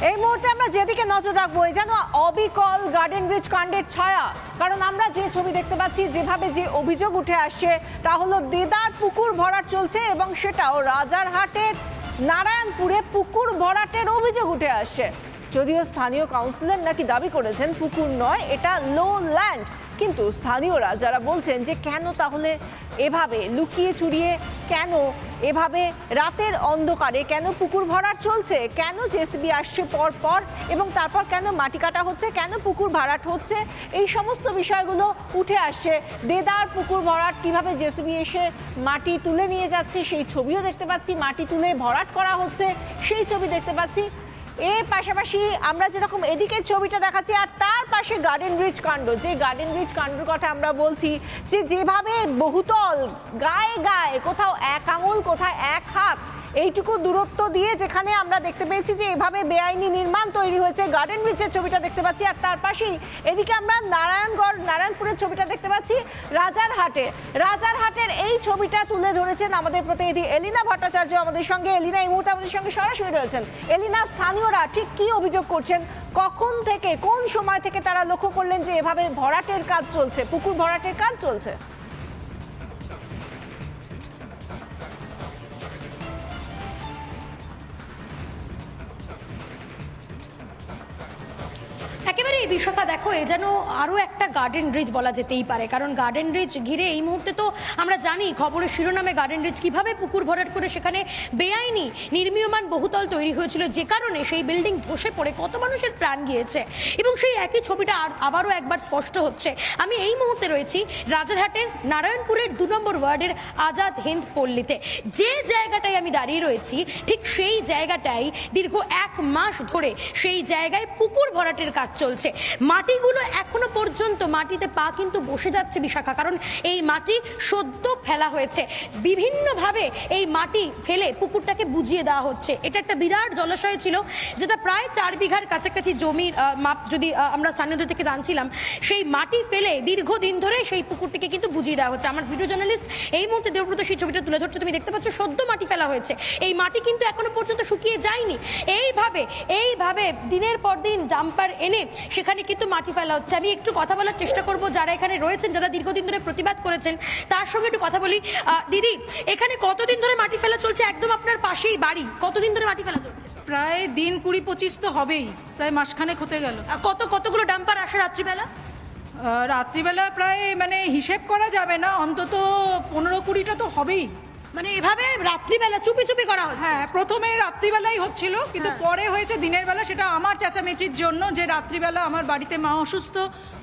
এই মুহূর্তে আমরা যেদিকে নজর রাখবো এই যেন অবিকল গার্ডেন ব্রিজ কাণ্ডের ছায়া। কারণ আমরা যে ছবি দেখতে পাচ্ছি, যেভাবে যে অভিযোগ উঠে আসছে তা হলো দেদার পুকুর ভরাট চলছে এবং সেটাও রাজারহাটের নারায়ণপুরে পুকুর ভরাটের অভিযোগ উঠে আসছে। যদিও স্থানীয় কাউন্সিলর নাকি দাবি করেছেন পুকুর নয়, এটা লো ল্যান্ড, কিন্তু স্থানীয়রা যারা বলছেন যে কেন তাহলে এভাবে লুকিয়ে চুরিয়ে, কেন এভাবে রাতের অন্ধকারে কেন পুকুর ভরাট চলছে, কেন জেসিবি আসছে পর পর এবং তারপর কেন মাটি কাটা হচ্ছে, কেন পুকুর ভরাট হচ্ছে, এই সমস্ত বিষয়গুলো উঠে আসছে। দেদার পুকুর ভরাট, কিভাবে জেসিবি এসে মাটি তুলে নিয়ে যাচ্ছে সেই ছবিও দেখতে পাচ্ছি, মাটি তুলে ভরাট করা হচ্ছে সেই ছবি দেখতে পাচ্ছি। এর পাশাপাশি আমরা যেরকম এদিকের ছবিটা দেখাচ্ছি আর তার পাশে গার্ডেন ব্রিজ কাণ্ড, যে গার্ডেন ব্রিজ কাণ্ডর কথা আমরা বলছি, যে যেভাবে বহুতল গায়ে গায়ে কোথাও এক আঙুল কোথায় এক হাত এইটুকু দূরত্ব দিয়ে যেখানে আমরা দেখতে পেয়েছি যে এভাবে বেআইনি নির্মাণ তৈরি হয়েছে, গার্ডেন ব্রিজের ছবিটা দেখতে পাচ্ছি। আর তার পাশেই এদিকে আমরা নারায়ণপুরের ছবিটা দেখতে পাচ্ছি। রাজারহাটের এই ছবিটা তুলে ধরেছেন আমাদের প্রতিনিধি এলিনা ভট্টাচার্য আমাদের সঙ্গে। এলিনা এই মুহূর্তে আমাদের সঙ্গে সরাসরি রয়েছেন। এলিনা, স্থানীয়রা ঠিক কি অভিযোগ করছেন, কখন থেকে কোন সময় থেকে তারা লক্ষ্য করলেন যে এভাবে ভরাটের কাজ চলছে, পুকুর ভরাটের কাজ চলছে? একেবারে এই বিষয়টা দেখো, এ যেন আরও একটা গার্ডেন ব্রিজ বলা যেতেই পারে। কারণ গার্ডেন ব্রিজ ঘিরে এই মুহূর্তে তো আমরা জানি খবরের শিরোনামে গার্ডেন ব্রিজ কীভাবে পুকুর ভরাট করে সেখানে বেআইনি নির্মীয়মান বহুতল তৈরি হয়েছিল, যে কারণে সেই বিল্ডিং ধসে পড়ে কত মানুষের প্রাণ গিয়েছে। এবং সেই একই ছবিটা আবারও একবার স্পষ্ট হচ্ছে। আমি এই মুহূর্তে রয়েছি রাজারহাটের নারায়ণপুরের 2 নম্বর ওয়ার্ডের আজাদ হিন্দ পল্লীতে। যে জায়গাটায় আমি দাঁড়িয়ে রয়েছি ঠিক সেই জায়গাটাই দীর্ঘ 1 মাস ধরে সেই জায়গায় পুকুর ভরাটের কাজ চলছে। মাটিগুলো এখনো পর্যন্ত মাটিতে পা কিন্তু বসে যাচ্ছে বিশাখা, কারণ এই মাটি সদ্য ফেলা হয়েছে। বিভিন্নভাবে এই মাটি ফেলে পুকুরটাকে বুঝিয়ে দেওয়া হচ্ছে। এটা একটা বিরাট জলাশয় ছিল, যেটা প্রায় 4 বিঘার কাছাকাছি জমির মাপ যদি আমরা স্থানীয়দের থেকে জানছিলাম, সেই মাটি ফেলে দীর্ঘদিন ধরে সেই পুকুরটিকে কিন্তু বুঝিয়ে দেওয়া হচ্ছে। আমার ভিডিও জার্নালিস্ট এই মুহূর্তে দেবব্রত সেই ছবিটা তুলে ধরছে। তুমি দেখতে পাচ্ছ সদ্য মাটি ফেলা হয়েছে, এই মাটি কিন্তু এখনো পর্যন্ত শুকিয়ে যায়নি। এইভাবে দিনের পর দিন ডাম্পার এনে সেখানে কিন্তু মাটি ফেলা হচ্ছে। আমি একটু কথা বলার চেষ্টা করব যারা এখানে রয়েছেন, যারা দীর্ঘদিন ধরে প্রতিবাদ করেছেন, তার সঙ্গে একটু কথা বলি। দিদি, এখানে কতদিন ধরে মাটি ফেলা চলছে? একদম আপনার পাশেই বাড়ি, কতদিন ধরে মাটি ফেলা চলছে? প্রায় দিন 20-25 তো হবেই, প্রায় মাসখানেক হতে গেল। কতগুলো ডাম্পার আসে রাত্রিবেলা? রাত্রিবেলা প্রায় মানে হিসেব করা যাবে না, অন্তত 15-20টা তো হবেই। মানে এভাবে রাত্রিবেলা চুপি চুপি করা হয়? হ্যাঁ, প্রথমে রাত্রিবেলাই হচ্ছিল, কিন্তু পরে হয়েছে দিনের বেলা। সেটা আমার চেঁচামেচির জন্য, যে রাত্রিবেলা আমার বাড়িতে মা অসুস্থ,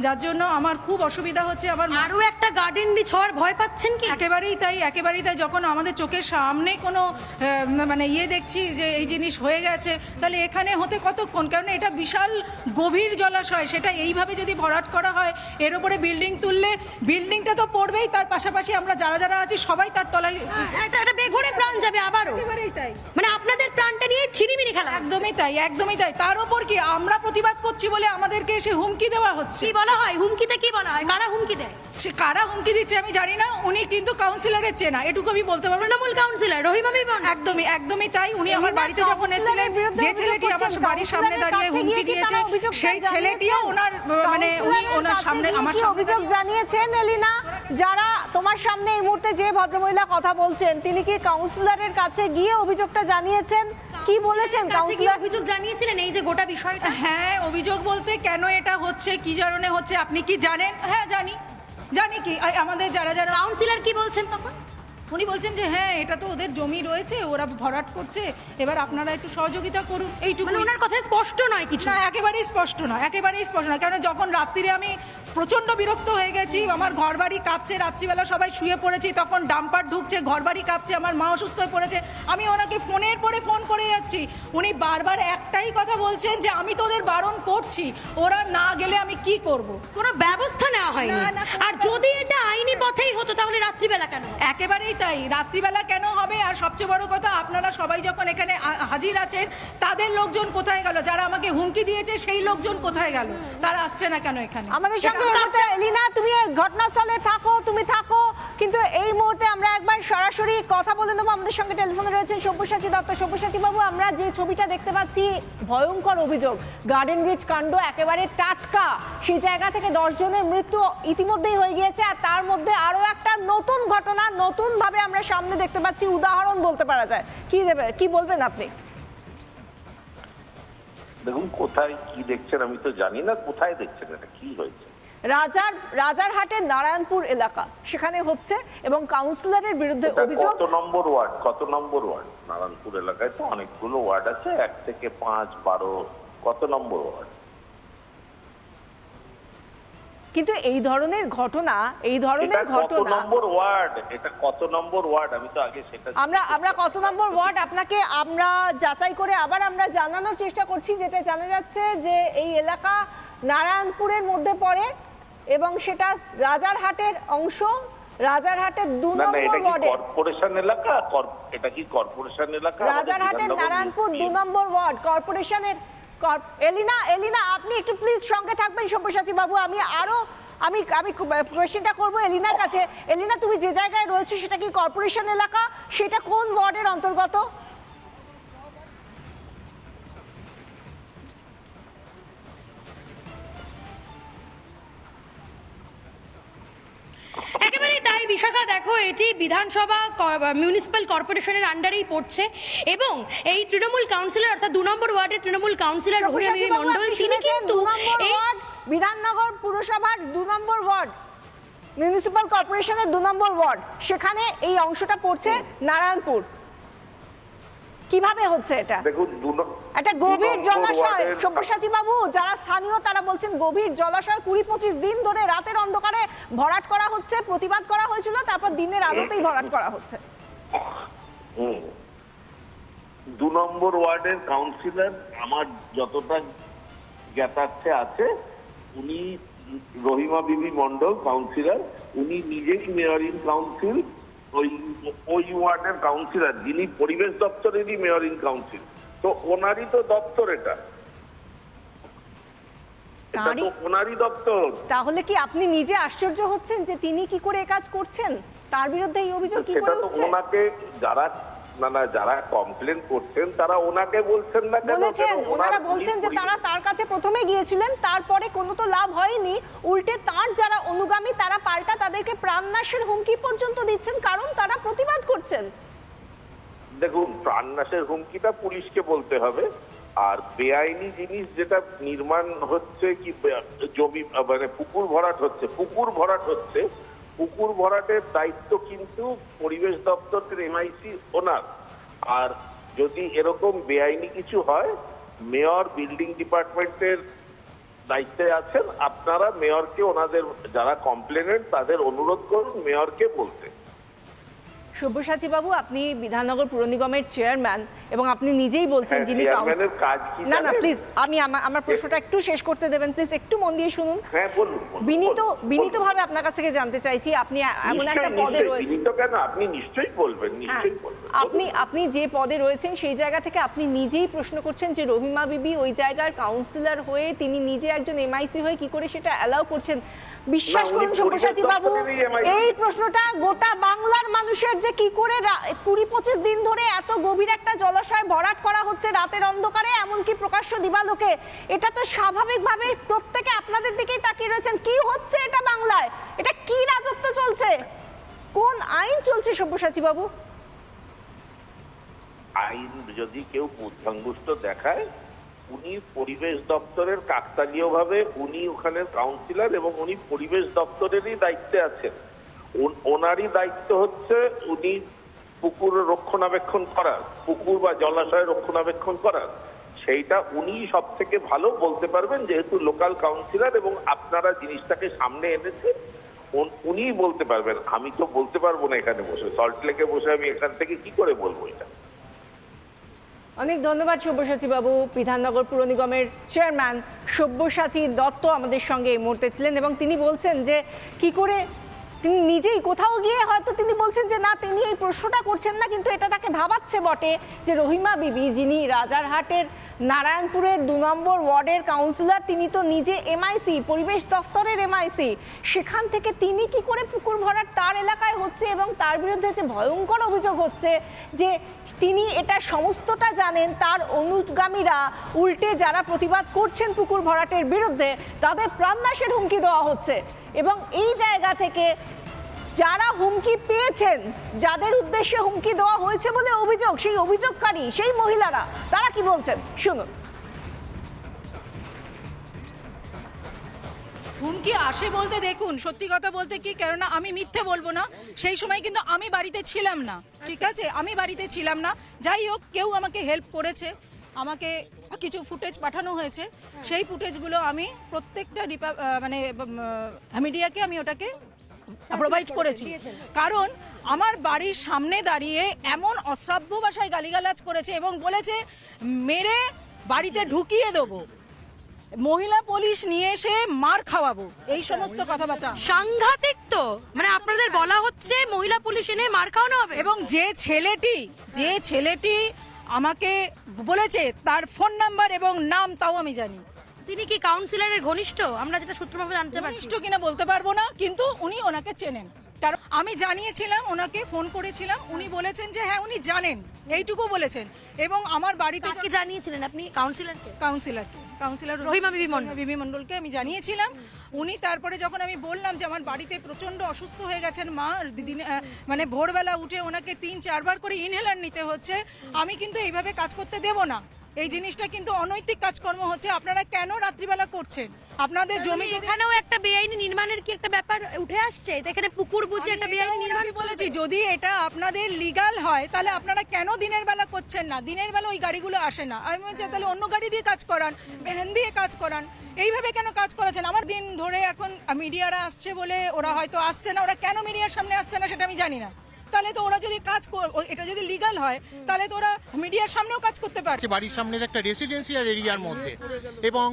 যার জন্য আমার খুব অসুবিধা হচ্ছে। আমার আরও একটা গার্ডেন ব্রিজ হওয়ার ভয় পাচ্ছেন কি? একেবারেই তাই। যখন আমাদের চোখের সামনে কোনো মানে দেখছি যে এই জিনিস হয়ে গেছে, তাহলে এখানে হতে কতক্ষণ? কারণ এটা বিশাল গভীর জলাশয়, সেটা এইভাবে যদি ভরাট করা হয়, এর উপরে বিল্ডিং তুললে বিল্ডিংটা তো পড়বেই, তার পাশাপাশি আমরা যারা আছি সবাই তার তলায় একটা বেঘরে প্রাণ যাবে আবারও। তাই মানে আপনাদের প্রাণটা নিয়ে ছিনিমিনি খেলা। একদমই তাই। তার উপর কি আমরা প্রতিবাদ করছি বলে আমাদেরকে এসে হুমকি দেওয়া হচ্ছে। কি বলা হয় হুমকিতে? কি বলা হয়? কারা হুমকি দেয়? সে কারা হুমকি দিচ্ছে আমি জানি না। উনি কিন্তু কাউন্সিলরের চেনা, এটুকু আমি বলতে পারবো। তৃণমূল কাউন্সিলর রহিমা বিমান। একদমই তাই। উনি আমার বাড়িতে যখন এসেছিলেন, যে ছেলেটি আমার বাড়ির সামনে দাঁড়িয়ে হুমকি দিয়েছে, সেই ছেলেটিও ওনার মানে উনি ওনার সামনে আমার অভিযোগ জানিয়েছেন। এলিনা, যারা তোমার সামনে এই মুহূর্তে যে ভদ্রমহিলা কথা বলছেন, তিনি কি কাউন্সিলরের কাছে গিয়ে অভিযোগটা জানিয়েছেন? কি বলেছেন কাউন্সিলর? অভিযোগ জানিয়েছিলেন এই যে গোটা বিষয়টা? হ্যাঁ, অভিযোগ বলতে কেন এটা হচ্ছে, কি কারণে হচ্ছে আপনি কি জানেন? হ্যাঁ জানি কি আমাদের যারা কাউন্সিলর কি বলছেন তখন? উনি বলছেন যে হ্যাঁ, এটা তো ওদের জমি রয়েছে, ওরা ভরাট করছে, এবার আপনারা একটু সহযোগিতা করুন, এইটুকু। মানে ওনার কথায় স্পষ্ট নয় কিছু? না, একেবারেই স্পষ্ট নয়। কারণ যখন রাত্রিরে আমি প্রচণ্ড বিরক্ত হয়ে গেছি, আমার ঘরবাড়ি কাঁপছে, রাত্রিবেলা সবাই শুয়ে পড়েছি, তখন ডাম্পার ঢুকছে, ঘরবাড়ি কাঁপছে, আমার মা অসুস্থ হয়ে পড়েছে, আমি ওনাকে ফোনের পরে ফোন করে যাচ্ছি, উনি বারবার একটাই কথা বলছেন যে আমি তো ওদের বারণ করছি, ওরা না গেলে আমি কি করব। কোনো ব্যবস্থা নেওয়া হয়নি। আর যদি এটা আইনি পথেই হতো তাহলে রাত্রিবেলা কেন? একেবারেই তাই, রাত্রিবেলা কেন হবে? আর সবচেয়ে বড় কথা, আপনারা সবাই যখন এখানে হাজির আছেন, তাদের লোকজন কোথায় গেল? যারা আমাকে হুমকি দিয়েছে সেই লোকজন কোথায় গেল? তারা আসছে না কেন এখানে? আমাদের সঙ্গে এই মুহূর্তে এলিনা, তুমি ঘটনাস্থলে থাকো, তুমি থাকো, কিন্তু এই মুহূর্তে আমরা একবার সরাসরি কথা বলে নেবো। আমাদের সঙ্গে টেলিফোনে রয়েছেন সব্যসাচী দত্ত। সব্যসাচী বাবু, আমরা যে ছবিটা দেখতে পাচ্ছি, ভয়ঙ্কর অভিযোগ, গার্ডেন ব্রিজ কাণ্ড একেবারে টাটকা। সেই জায়গা থেকে 10 জনের মৃত্যু ইতিমধ্যেই হয়ে গিয়েছে, আর তার মধ্যে আরো একটা নতুন ঘটনা নতুন ভাবে আমরা সামনে দেখতে পাচ্ছি, উদাহরণ বলতে পারা যায়। কি বলবেন আপনি? দেখুন, কোথায় কি দেখছেন আমি তো জানি না, কোথায় দেখছেন, এটা কি হয়েছে? রাজারহাটের নারায়ণপুর এলাকা, সেখানে হচ্ছে, এবং কাউন্সিলরের বিরুদ্ধে অভিযোগ। কত নম্বর ওয়ার্ড? নারায়ণপুর এলাকায় তো অনেকগুলো ওয়ার্ড আছে, 1 থেকে 5, 12, কত নম্বর ওয়ার্ড? কিন্তু এই ধরনের ঘটনা কত নম্বর ওয়ার্ড? এটা কত নম্বর ওয়ার্ড আমি তো আগে সেটা আমরা কত নম্বর ওয়ার্ড আপনাকে আমরা যাচাই করে আবার আমরা জানানোর চেষ্টা করছি। যেটা জানা যাচ্ছে যে এই এলাকা নারায়ণপুরের মধ্যে পড়ে এবং সেটা রাজারহাটের অংশ, রাজারহাটের 2 নম্বর ওয়ার্ডে। কর্পোরেশন এলাকা? এটা কি কর্পোরেশন এলাকা? রাজারহাটের নারায়ণপুর 2 নম্বর ওয়ার্ড কর্পোরেশনের। এলিনা, আপনি একটু প্লিজ সঙ্গে থাকবেন সব্যসাচী বাবু। আমি কোয়েশ্চেনটা করবো এলিনার কাছে। এলিনা, তুমি যে জায়গায় রয়েছে সেটা কি কর্পোরেশন এলাকা? সেটা কোন ওয়ার্ডের অন্তর্গত? একেবারেই তাই বিশাখা, দেখো এটি বিধানসভা মিউনিসিপ্যাল কর্পোরেশনের আন্ডারেই পড়ছে এবং এই তৃণমূল কাউন্সিলর অর্থাৎ 2 নম্বর ওয়ার্ডের তৃণমূল কাউন্সিলর রহিমা বিবি মণ্ডল, তিনি কিন্তু বিধাননগর পুরসভার 2 নম্বর ওয়ার্ড, মিউনিসিপ্যাল কর্পোরেশনের 2 নম্বর ওয়ার্ড, সেখানে এই অংশটা পড়ছে নারায়ণপুর। কিভাবে হচ্ছে এটা? দেখুন, একটা গভীর জলাশয় সব্যসাচী বাবু, যারা স্থানীয় তারা বলছেন গভীর জলাশয় 20-25 দিন ধরে রাতের অন্ধকারে ভরাট করা হচ্ছে। প্রতিবাদ করা হয়েছিল, তারপর দিনের আলোতেই ভরাট করা হচ্ছে। 2 নম্বর ওয়ার্ডের কাউন্সিলর আমার যতটা জ্ঞাতার্থে আছে, উনি রহিমা বিবি মণ্ডল কাউন্সিলর, উনি নিজেই মেয়র ইন কাউন্সিল, ওই ওয়ার্ডের কাউন্সিলর, যিনি পরিবেশ দপ্তরেরই মেয়র ইন কাউন্সিল। তো ওনারই তো দপ্তর, এটা ওনারই দপ্তর। তাহলে কি আপনি নিজে আশ্চর্য হচ্ছেন যে তিনি কি করে কাজ করছেন? তার বিরুদ্ধে এই অভিযোগ কি করে উঠছে? ওনাকে যারা কমপ্লেন করছেন তারা ওনাকে বলছেন না কেন? ওনারা বলছেন যে তারা তার কাছে প্রথমে গিয়েছিলেন, তারপরে কোনো তো লাভ হয়নি, উল্টে তার যারা অনুগামী তারা পাল্টা তাদেরকে প্রাণনাশের হুমকি পর্যন্ত দিচ্ছেন, কারণ তারা প্রতিবাদ করছেন। দেখুন, প্রাণনাশের হুমকিটা পুলিশকে বলতে হবে, আর বেআইনি জিনিস যেটা নির্মাণ হচ্ছে, কি জমি মানে পুকুর ভরাটের দায়িত্ব কিন্তু পরিবেশ দপ্তরের এমআইসি ওনার। আর যদি এরকম বেআইনি কিছু হয়, মেয়র বিল্ডিং ডিপার্টমেন্টের দায়িত্বে আছেন। আপনারা মেয়রকে, ওনাদের যারা কমপ্লেনেন্ট তাদের অনুরোধ করুন মেয়রকে বলতে। সব্যসাচী বাবু, আপনি বিধাননগর পুর নিগমের চেয়ারম্যান এবং আপনি নিজেই বলছেন যিনি চেয়ারম্যানের কাজ কি? না প্লিজ, আমি আমার প্রশ্নটা একটু শেষ করতে দেবেন প্লিজ, একটু মন দিয়ে শুনুন। হ্যাঁ বলুন। বিনীতভাবে আপনার কাছ থেকে জানতে চাইছি, আপনি এমন একটা পদে রয়েছেন। বিনীত কেন? আপনি নিশ্চয়ই বলবেন, আপনি যে পদে রয়েছেন সেই জায়গা থেকে আপনি নিজেই প্রশ্ন করছেন যে রহিমা বিবি ওই জায়গার কাউন্সিলর হয়ে, তিনি নিজে একজন এমআইসি হয়ে কি করে সেটা অ্যালাউ করছেন? বিশ্বাস করুন সব্যসাচী বাবু, এই প্রশ্নটা গোটা বাংলার মানুষের, যে কি করে 20-25 দিন ধরে এত গভীর একটা জলাশয় ভরাট করা হচ্ছে রাতের অন্ধকারে, এমনকি প্রকাশ্য দিবালোকে, এটা তো স্বাভাবিকভাবে প্রত্যেকে আপনাদের দিকেই তাকিয়ে রয়েছেন। কি হচ্ছে এটা বাংলায়? এটা কি রাজত্ব চলছে? কোন আইন চলছে সব্যসাচী বাবু? আইন যদি কেউ বুদ্ধাঙ্গুষ্ট দেখায়, উনি পরিবেশ দপ্তরের কাকতালীয়ভাবে, উনি ওখানে কাউন্সিলর এবং উনি পরিবেশ দপ্তরেরই দায়িত্বে আছেন। ওনারই দায়িত্ব হচ্ছে উনি পুকুর রক্ষণাবেক্ষণ করার, পুকুর বা জলাশয় রক্ষণাবেক্ষণ করার। সেইটা উনি সব থেকে ভালো বলতে পারবেন, যেহেতু লোকাল কাউন্সিলর এবং আপনারা জিনিসটাকে সামনে এনেছেন, উনিই বলতে পারবেন। আমি তো বলতে পারবো না এখানে বসে, সল্টলেকে বসে আমি এখান থেকে কি করে বলবো এটা। অনেক ধন্যবাদ সব্যসাচী বাবু। বিধাননগর পুর নিগমের চেয়ারম্যান সব্যসাচী দত্ত আমাদের সঙ্গে এই মুহূর্তে ছিলেন এবং তিনি বলছেন যে কি করে তিনি নিজেই কোথাও গিয়ে হয়তো তিনি বলছেন যে না, তিনি এই প্রশ্নটা করছেন না, কিন্তু এটা তাকে ভাবাচ্ছে বটে যে রহিমা বিবি, যিনি রাজারহাটের নারায়ণপুরের 2 নম্বর ওয়ার্ডের কাউন্সিলর, তিনি তো নিজে এমআইসি, পরিবেশ দফতরের এমআইসি, সেখান থেকে তিনি কি করে পুকুর ভরাট তার এলাকায় হচ্ছে এবং তার বিরুদ্ধে যে ভয়ঙ্কর অভিযোগ হচ্ছে যে তিনি এটা সমস্তটা জানেন, তার অনুগামীরা উল্টে যারা প্রতিবাদ করছেন পুকুর ভরাটের বিরুদ্ধে তাদের প্রাণনাশের হুমকি দেওয়া হচ্ছে। এবং এই জায়গা থেকে যারা হুমকি পেয়েছেন, যাদের উদ্দেশ্যে হুমকি দেওয়া হয়েছে বলে অভিযোগ, সেই অভিযোগকারী, সেই মহিলারা, তারা কি বলছেন শুনুন। হুমকি আসে বলতে দেখুন, সত্যি কথা বলতে কি, কেননা আমি মিথ্যে বলবো না, সেই সময় কিন্তু আমি বাড়িতে ছিলাম না, ঠিক আছে, আমি বাড়িতে ছিলাম না। যাই হোক, কেউ আমাকে হেল্প করেছে, আমাকে কিছু ফুটেজ পাঠানো হয়েছে, সেই ফুটেজগুলো আমি প্রত্যেকটা মানে মিডিয়াকে আমি ওটাকে প্রোভাইড করেছি। কারণ আমার বাড়ির সামনে দাঁড়িয়ে এমন অশ্রাব্য ভাষায় গালিগালাজ করেছে এবং বলেছে মেরে বাড়িতে ঢুকিয়ে দেবো, মহিলা পুলিশ নিয়ে এসে মার খাওয়াবো, এই সমস্ত কথাবার্তা সাংঘাতিক। তো মানে আপনাদের বলা হচ্ছে মহিলা পুলিশ এনে মার খাওয়ানো হবে, এবং যে ছেলেটি আমাকে বলেছে তার ফোন নাম্বার এবং নাম তাও আমি জানি। তিনি কি কাউন্সিলরের ঘনিষ্ঠ? আমরা যেটা সূত্রভাবে জানতে পারছি, ঘনিষ্ঠ কিনা বলতে পারবো না, কিন্তু উনি ওনাকে চেনেন। কারণ আমি জানিয়েছিলাম, ওনাকে ফোন করেছিলাম, উনি বলেছেন যে হ্যাঁ উনি জানেন, এইটুকু বলেছেন। এবং আমার বাড়িতে কি জানিয়েছিলেন আপনি? কাউন্সিলর রহিমা বিবি মণ্ডলকে আমি জানিয়েছিলাম। উনি তারপরে যখন আমি বললাম যে আমার বাড়িতে প্রচন্ড অসুস্থ হয়ে গেছেন মা, মানে ভোরবেলা উঠে ওনাকে 3-4 বার করে ইনহেলার নিতে হচ্ছে, আমি কিন্তু এইভাবে কাজ করতে দেব না, এই জিনিসটা কিন্তু অনৈতিক কাজকর্ম হচ্ছে। আপনারা কেন রাত্রিবেলা করছেন? আপনাদের জমি, এখানেও একটা বেআইনি নির্মাণের কি একটা ব্যাপার উঠে আসছে, এখানে পুকুর বুঝে একটা বেআইনি নির্মাণ বলেছি। যদি এটা আপনাদের লিগাল হয় তাহলে আপনারা কেন দিনের বেলা করছেন না? দিনের বেলা ওই গাড়িগুলো আসে না, আমি বলছি তাহলে অন্য গাড়ি দিয়ে কাজ করান, ভ্যান দিয়ে কাজ করান, এইভাবে কেন কাজ করেছেন? আমার দিন ধরে এখন মিডিয়ারা আসছে বলে ওরা হয়তো আসছে না, ওরা কেন মিডিয়ার সামনে আসছে না সেটা আমি জানি না। তাহলে তো ওরা যদি এটা যদি লিগাল হয় তাহলে তো ওরা মিডিয়ার সামনেও কাজ করতে পারছে। বাড়ির সামনে একটা রেসিডেন্সিয়াল এরিয়ার মধ্যে এবং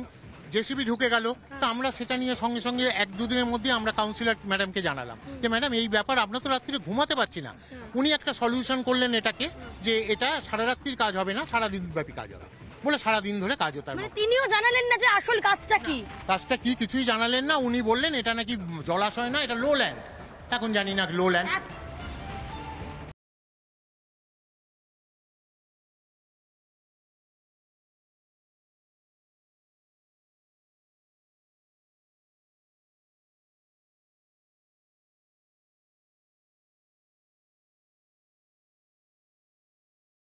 জেসিবি ঢুকে গেল, তো আমরা সেটা নিয়ে সঙ্গে সঙ্গে 1-2 দিনের মধ্যে আমরা কাউন্সিলর ম্যাডামকে জানালাম যে ম্যাডাম এই ব্যাপার, আমরা তো রাত্রিরে ঘুমাতে পারছি না। উনি একটা সলিউশন করলেন এটাকে, যে এটা সারা রাত্রির কাজ হবে না, সারাদিন ব্যাপী কাজ হবে বলে সারাদিন ধরে কাজ হতো। তিনিও জানালেন না যে আসল কাজটা কি, কাজটা কি কিছুই জানালেন না। উনি বললেন এটা নাকি জলাশয় না, এটা লো ল্যান্ড। এখন জানি না লো ল্যান্ড